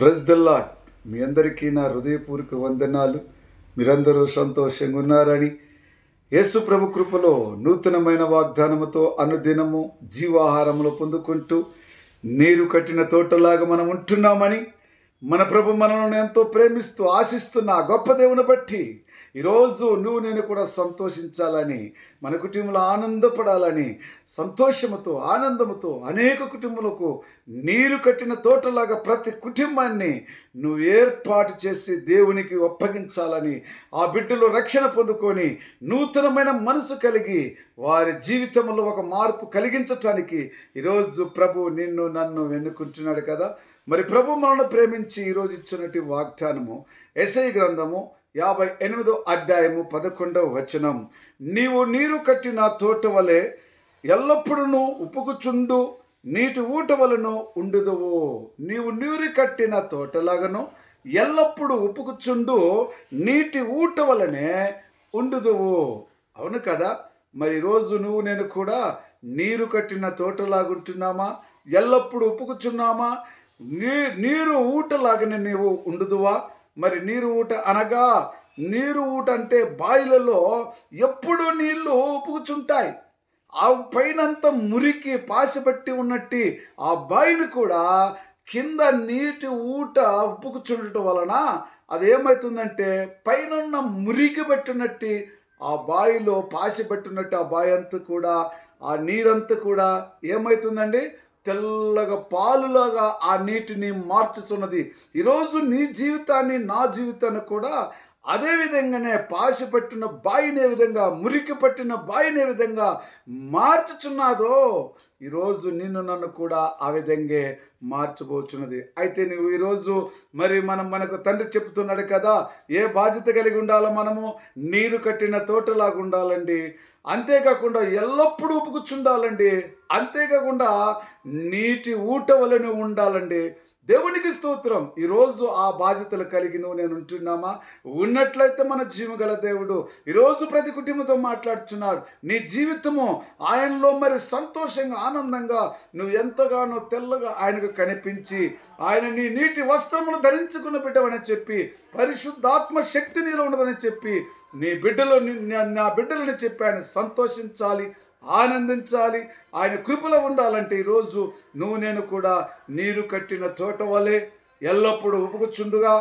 Praise the lord. మీ అందరికీ నా హృదయపూర్వక వందనాలు. మీరందరూ సంతోషంగా ఉన్నారని యేసు ప్రభు కృపలో నూతనమైన వాగ్దానముతో అనుదినము జీవాహారములు పొందుకుంటూ నీరు కట్టిన తోటలాగా మనం ఉంటున్నామని, మన ప్రభు మనల్ని ఎంతో ప్రేమిస్తూ ఆశిస్తున్న ఆ గొప్ప దేవుని బట్టి ఈరోజు నువ్వు నేను కూడా సంతోషించాలని, మన కుటుంబంలో ఆనందపడాలని, సంతోషముతో ఆనందముతో అనేక కుటుంబాలకు నీరు కట్టిన తోటలాగా ప్రతి కుటుంబాన్ని నువ్వు ఏర్పాటు చేసి దేవునికి అప్పగించాలని, ఆ బిడ్డలు రక్షణ పొందుకొని నూతనమైన మనసు కలిగి వారి జీవితంలో ఒక మార్పు కలిగించటానికి ఈరోజు ప్రభు నిన్ను నన్ను ఎన్నుకుంటున్నాడు కదా. మరి ప్రభు మనల్ని ప్రేమించి ఈరోజు ఇచ్చినటువంటి వాగ్దానము యెషయా గ్రంథము 58వ అధ్యాయము 11వ వచనం. నీవు నీరు కట్టిన తోట వలె ఎల్లప్పుడూ ఉప్పుకుచుండు నీటి ఊట వలన ఉండుదువు. నీవు నీరు కట్టిన తోటలాగను ఎల్లప్పుడూ ఉప్పుకుచుండు నీటి ఊట వలనే ఉండుదువు. అవును కదా. మరి ఈరోజు నువ్వు నేను కూడా నీరు కట్టిన తోటలాగుంటున్నామా? ఎల్లప్పుడూ ఉప్పుకుచున్నామా? నీరు ఊటలాగానే నీవు ఉండుదువా? మరి నీరు ఊట అనగా, నీరు ఊట అంటే బావిలలో ఎప్పుడు నీళ్లు ఉప్పుకుచుంటాయి. ఆ పైనంతా మురికి పాసిపట్టి ఉన్నట్టు ఆ బావిని కూడా కింద నీటి ఊట ఉప్పుకుచుండటం వలన అదేమవుతుందంటే పైన మురికి పట్టినట్టు ఆ బావిలో పాసి పట్టినట్టు ఆ బావి అంతా కూడా, ఆ నీరంతా కూడా ఏమవుతుందండి? తెల్లగా పాలులాగా ఆ నీటిని మార్చుతున్నది. ఈరోజు నీ జీవితాన్ని నా జీవితాన్ని కూడా అదే విధంగానే పాసి పట్టిన బావిని ఏ విధంగా, మురికి పట్టిన బావిని ఏ విధంగా మార్చుచున్నాదో ఈరోజు నిన్ను నన్ను కూడా ఆ విధంగా మార్చబోచున్నది. అయితే నువ్వు ఈరోజు మరి మనకు తండ్రి చెప్తున్నాడు కదా, ఏ బాధ్యత కలిగి ఉండాలో మనము నీరు కట్టిన తోటలాగా ఉండాలండి. అంతేకాకుండా ఎల్లప్పుడూ ఉప్పుకుచుండాలండి. అంతేకాకుండా నీటి ఊట వలన ఉండాలండి. దేవునికి స్తోత్రం. ఈరోజు ఆ బాధ్యతలు కలిగి నువ్వు నేను ఉంటున్నామా? ఉన్నట్లయితే మన జీవగల దేవుడు ఈరోజు ప్రతి కుటుంబంతో మాట్లాడుతున్నాడు. నీ జీవితము ఆయనలో మరి సంతోషంగా ఆనందంగా నువ్వు ఎంతగానో తెల్లగా ఆయనకు కనిపించి, ఆయన నీ నీటి వస్త్రములు ధరించుకున్న బిడ్డవని చెప్పి, పరిశుద్ధాత్మ శక్తి నీలో ఉన్నదని చెప్పి, నీ బిడ్డలో నా బిడ్డలని చెప్పి ఆయన సంతోషించాలి, ఆనందించాలి, ఆయన కృపలో ఉండాలంటే ఈరోజు నువ్వు నేను కూడా నీరు కట్టిన తోట వలె ఎల్లప్పుడూ ఉప్పుకుచుండుగా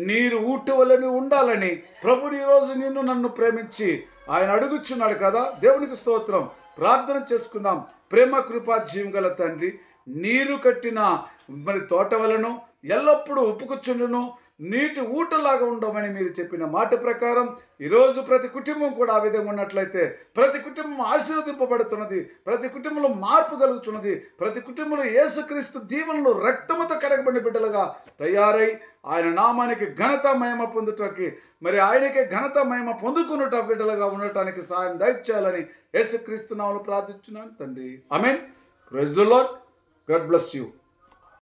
నీరు ఊట వలె ఉండాలని ప్రభుని ఈరోజు నిన్ను నన్ను ప్రేమించి ఆయన అడుగుచున్నాడు కదా. దేవునికి స్తోత్రం. ప్రార్థన చేసుకుందాం. ప్రేమ కృపా జీవగల తండ్రి, నీరు కట్టిన మరి తోట వలను ఎల్లప్పుడూ ఉప్పుకుచుండును నీటి ఊటలాగా ఉండమని మీరు చెప్పిన మాట ప్రకారం ఈరోజు ప్రతి కుటుంబం కూడా ఆ విధంగా ఉన్నట్లయితే ప్రతి కుటుంబం ఆశీర్వదింపబడుతున్నది, ప్రతి కుటుంబంలో మార్పు కలుగుతున్నది, ప్రతి కుటుంబంలో యేసుక్రీస్తు దీవెనలు రక్తముతో కడగబడిన బిడ్డలుగా తయారై ఆయన నామానికి ఘనత మహిమ పొందుటకి, మరి ఆయనకే ఘనత మహిమ పొందుకున్నట బిడ్డలుగా ఉండటానికి సాయం దయచేయాలని యేసుక్రీస్తు నామములో ప్రార్థించున్నాను తండ్రి. ఆమేన్. Praise the Lord. God bless you.